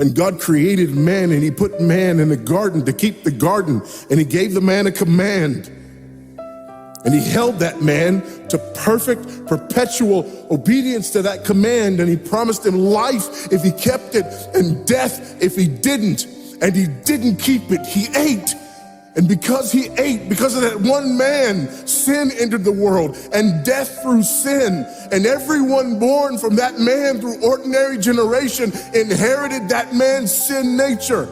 And God created man, and he put man in the garden to keep the garden, and he gave the man a command. And he held that man to perfect, perpetual obedience to that command, and he promised him life if he kept it, and death if he didn't. And he didn't keep it, he ate. And because he ate, because of that one man, sin entered the world, and death through sin. And everyone born from that man through ordinary generation inherited that man's sin nature.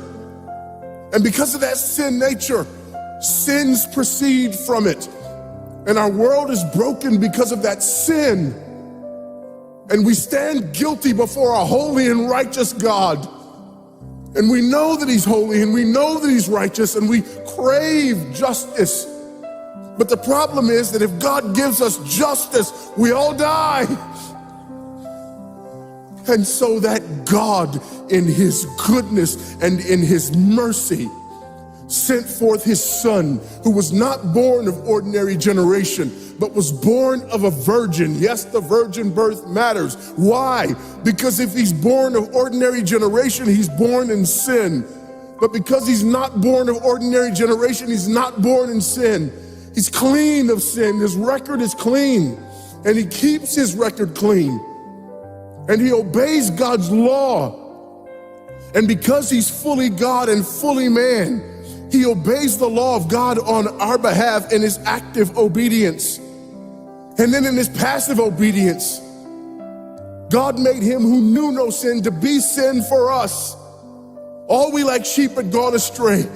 And because of that sin nature, sins proceed from it. And our world is broken because of that sin. And we stand guilty before a holy and righteous God. And we know that he's holy, and we know that he's righteous, and we crave justice. But the problem is that if God gives us justice, we all die. And so that God, in his goodness and in his mercy, sent forth his son, who was not born of ordinary generation, but was born of a virgin. Yes, the virgin birth matters. Why? Because if he's born of ordinary generation, he's born in sin. But because he's not born of ordinary generation, he's not born in sin. He's clean of sin. His record is clean. And he keeps his record clean. And he obeys God's law. And because he's fully God and fully man, he obeys the law of God on our behalf in his active obedience. And then in his passive obedience, God made him who knew no sin to be sin for us. All we like sheep had gone astray.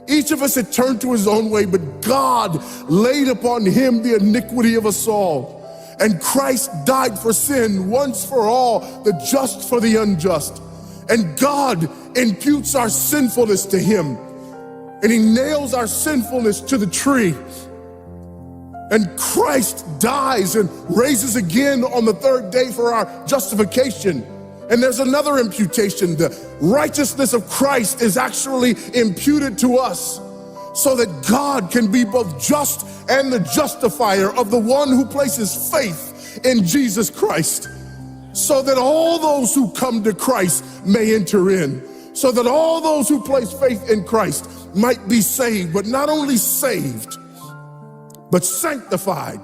Each of us had turned to his own way, but God laid upon him the iniquity of us all. And Christ died for sin once for all, the just for the unjust. And God imputes our sinfulness to him. And he nails our sinfulness to the tree. And Christ dies and raises again on the third day for our justification. And there's another imputation. The righteousness of Christ is actually imputed to us so that God can be both just and the justifier of the one who places faith in Jesus Christ, so that all those who come to Christ may enter in, so that all those who place faith in Christ might be saved, but not only saved, but sanctified,